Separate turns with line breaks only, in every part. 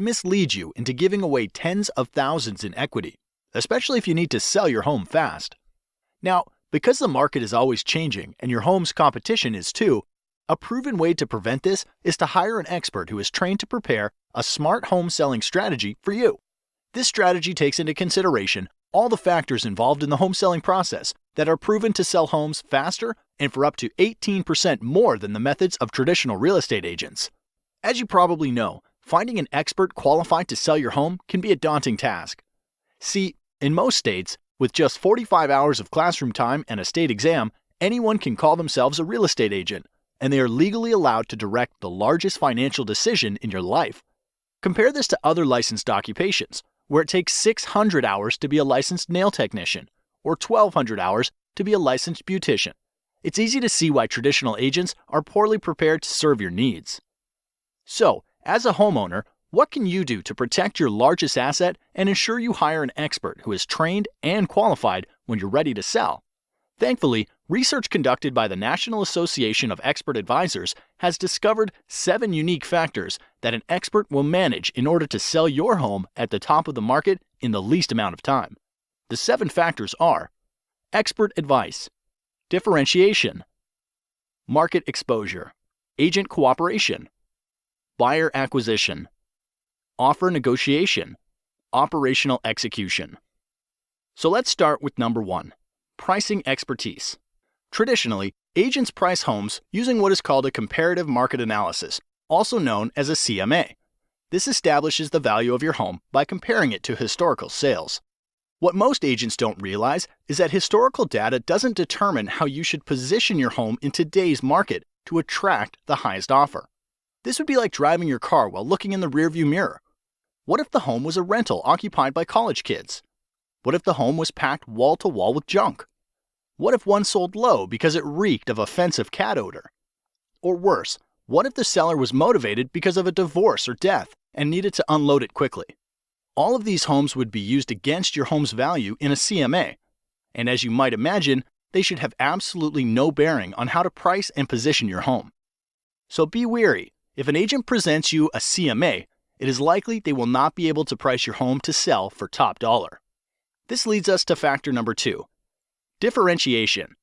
mislead you into giving away tens of thousands in equity, especially if you need to sell your home fast. Now, because the market is always changing and your home's competition is too, a proven way to prevent this is to hire an expert who is trained to prepare a smart home selling strategy for you. This strategy takes into consideration all the factors involved in the home selling process that are proven to sell homes faster and for up to 18% more than the methods of traditional real estate agents. As you probably know, finding an expert qualified to sell your home can be a daunting task. See, in most states, with just 45 hours of classroom time and a state exam, anyone can call themselves a real estate agent, and they are legally allowed to direct the largest financial decision in your life. Compare this to other licensed occupations, where it takes 600 hours to be a licensed nail technician, or 1,200 hours to be a licensed beautician. It's easy to see why traditional agents are poorly prepared to serve your needs. So, as a homeowner, what can you do to protect your largest asset and ensure you hire an expert who is trained and qualified when you're ready to sell? Thankfully, research conducted by the National Association of Expert Advisors has discovered 7 unique factors that an expert will manage in order to sell your home at the top of the market in the least amount of time. The 7 factors are: expert advice, differentiation, market exposure, agent cooperation, buyer acquisition, offer negotiation, operational execution. So let's start with number 1. Pricing expertise. Traditionally, agents price homes using what is called a comparative market analysis, also known as a CMA. This establishes the value of your home by comparing it to historical sales. What most agents don't realize is that historical data doesn't determine how you should position your home in today's market to attract the highest offer. This would be like driving your car while looking in the rearview mirror. What if the home was a rental occupied by college kids? What if the home was packed wall to wall with junk? What if one sold low because it reeked of offensive cat odor? Or worse, what if the seller was motivated because of a divorce or death and needed to unload it quickly? All of these homes would be used against your home's value in a CMA, and as you might imagine, they should have absolutely no bearing on how to price and position your home. So be wary. If an agent presents you a CMA, it is likely they will not be able to price your home to sell for top dollar. This leads us to factor number 2, differentiation.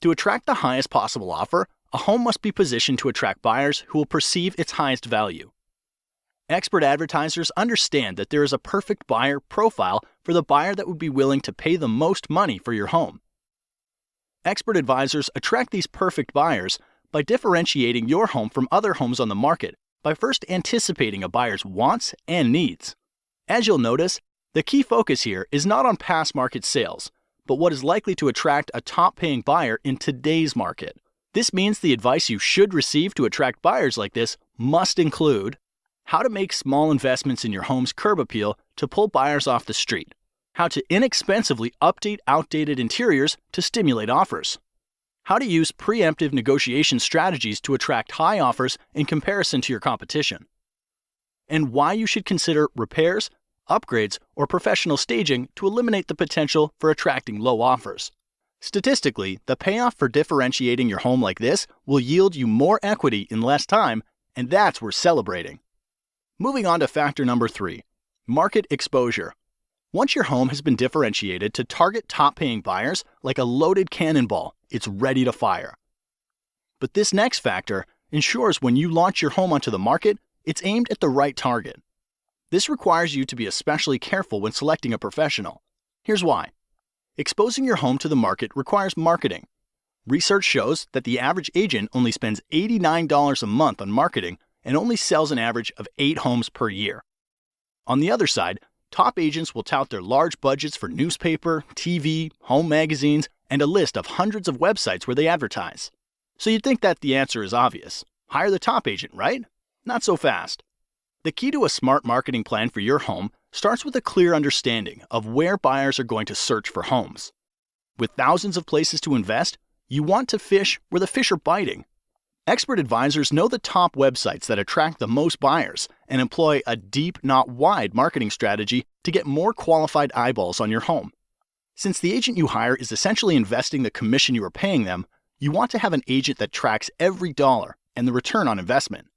To attract the highest possible offer, a home must be positioned to attract buyers who will perceive its highest value. Expert advertisers understand that there is a perfect buyer profile for the buyer that would be willing to pay the most money for your home. Expert advisors attract these perfect buyers by differentiating your home from other homes on the market by first anticipating a buyer's wants and needs. As you'll notice, the key focus here is not on past market sales, but what is likely to attract a top-paying buyer in today's market. This means the advice you should receive to attract buyers like this must include how to make small investments in your home's curb appeal to pull buyers off the street, how to inexpensively update outdated interiors to stimulate offers, how to use preemptive negotiation strategies to attract high offers in comparison to your competition, and why you should consider repairs, upgrades, or professional staging to eliminate the potential for attracting low offers. Statistically, the payoff for differentiating your home like this will yield you more equity in less time, and that's worth celebrating. Moving on to factor number 3, market exposure. Once your home has been differentiated to target top-paying buyers like a loaded cannonball, it's ready to fire. But this next factor ensures when you launch your home onto the market, it's aimed at the right target. This requires you to be especially careful when selecting a professional. Here's why. Exposing your home to the market requires marketing. Research shows that the average agent only spends $89 a month on marketing and only sells an average of 8 homes per year. On the other side, top agents will tout their large budgets for newspaper, TV, home magazines, and a list of hundreds of websites where they advertise. So you'd think that the answer is obvious. Hire the top agent, right? Not so fast. The key to a smart marketing plan for your home starts with a clear understanding of where buyers are going to search for homes. With thousands of places to invest, you want to fish where the fish are biting. Expert advisors know the top websites that attract the most buyers and employ a deep, not wide marketing strategy to get more qualified eyeballs on your home. Since the agent you hire is essentially investing the commission you are paying them, you want to have an agent that tracks every dollar and the return on investment.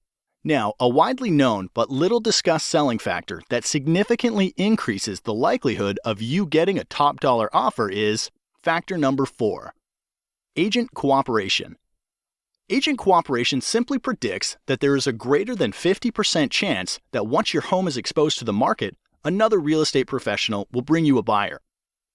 Now, a widely known but little discussed selling factor that significantly increases the likelihood of you getting a top dollar offer is factor number 4, agent cooperation. Agent cooperation simply predicts that there is a greater than 50% chance that once your home is exposed to the market, another real estate professional will bring you a buyer.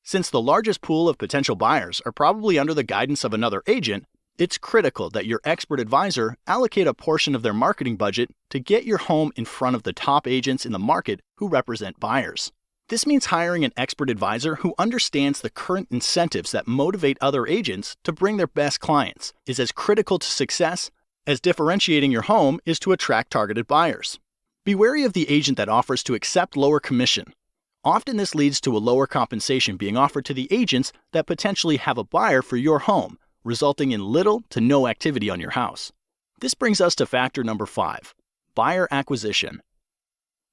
Since the largest pool of potential buyers are probably under the guidance of another agent, it's critical that your expert advisor allocate a portion of their marketing budget to get your home in front of the top agents in the market who represent buyers. This means hiring an expert advisor who understands the current incentives that motivate other agents to bring their best clients is as critical to success as differentiating your home is to attract targeted buyers. Be wary of the agent that offers to accept lower commission. Often this leads to a lower compensation being offered to the agents that potentially have a buyer for your home, resulting in little to no activity on your house. This brings us to factor number 5, buyer acquisition.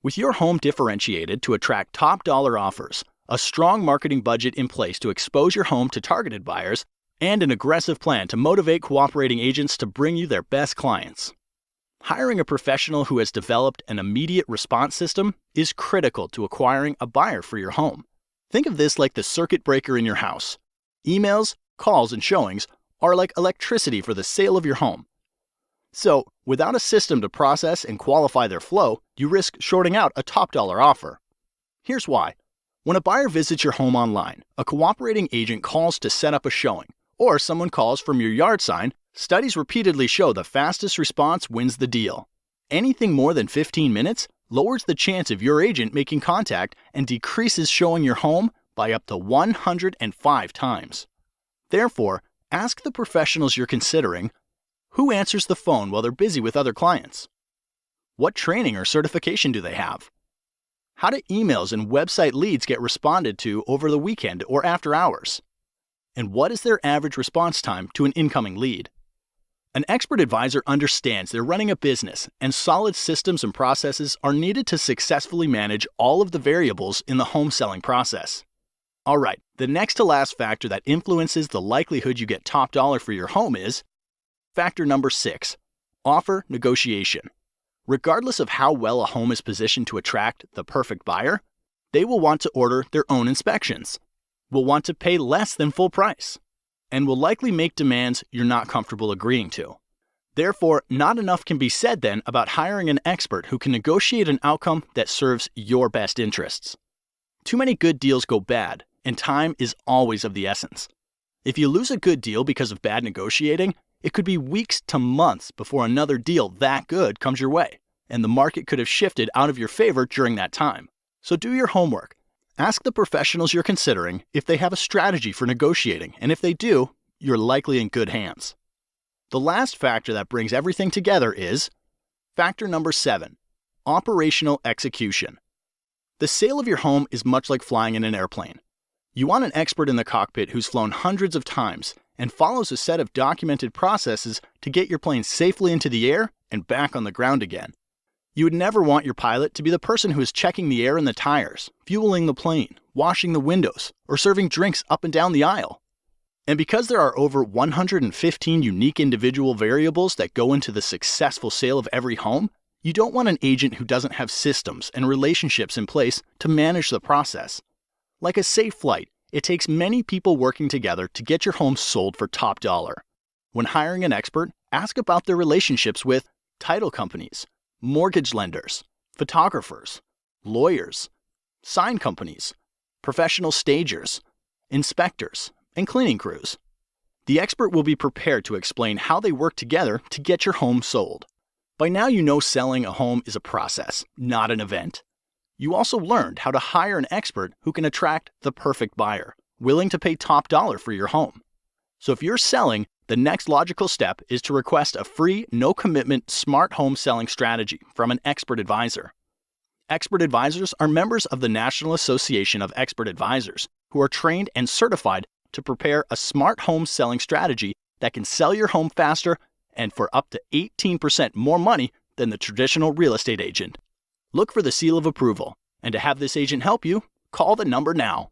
With your home differentiated to attract top dollar offers, a strong marketing budget in place to expose your home to targeted buyers, and an aggressive plan to motivate cooperating agents to bring you their best clients. Hiring a professional who has developed an immediate response system is critical to acquiring a buyer for your home. Think of this like the circuit breaker in your house. Emails, calls, and showings are like electricity for the sale of your home. So, without a system to process and qualify their flow, you risk shorting out a top dollar offer. Here's why. When a buyer visits your home online, a cooperating agent calls to set up a showing, or someone calls from your yard sign. Studies repeatedly show the fastest response wins the deal. Anything more than 15 minutes lowers the chance of your agent making contact and decreases showing your home by up to 105 times. Therefore, ask the professionals you're considering, who answers the phone while they're busy with other clients? What training or certification do they have? How do emails and website leads get responded to over the weekend or after hours? And what is their average response time to an incoming lead? An expert advisor understands they're running a business, and solid systems and processes are needed to successfully manage all of the variables in the home selling process. All right, the next to last factor that influences the likelihood you get top dollar for your home is factor number 6, offer negotiation. Regardless of how well a home is positioned to attract the perfect buyer, they will want to order their own inspections, will want to pay less than full price, and will likely make demands you're not comfortable agreeing to. Therefore, not enough can be said then about hiring an expert who can negotiate an outcome that serves your best interests. Too many good deals go bad, and time is always of the essence. If you lose a good deal because of bad negotiating, it could be weeks to months before another deal that good comes your way, and the market could have shifted out of your favor during that time. So do your homework. Ask the professionals you're considering if they have a strategy for negotiating, and if they do, you're likely in good hands. The last factor that brings everything together is factor number 7, operational execution. The sale of your home is much like flying in an airplane. You want an expert in the cockpit who's flown hundreds of times and follows a set of documented processes to get your plane safely into the air and back on the ground again. You would never want your pilot to be the person who is checking the air in the tires, fueling the plane, washing the windows, or serving drinks up and down the aisle. And because there are over 115 unique individual variables that go into the successful sale of every home, you don't want an agent who doesn't have systems and relationships in place to manage the process. Like a safe flight, it takes many people working together to get your home sold for top dollar. When hiring an expert, ask about their relationships with title companies, mortgage lenders, photographers, lawyers, sign companies, professional stagers, inspectors, and cleaning crews. The expert will be prepared to explain how they work together to get your home sold. By now you know selling a home is a process, not an event. You also learned how to hire an expert who can attract the perfect buyer, willing to pay top dollar for your home. So if you're selling, the next logical step is to request a free, no-commitment, smart home selling strategy from an expert advisor. Expert advisors are members of the National Association of Expert Advisors who are trained and certified to prepare a smart home selling strategy that can sell your home faster and for up to 18% more money than the traditional real estate agent. Look for the seal of approval, and to have this agent help you, call the number now.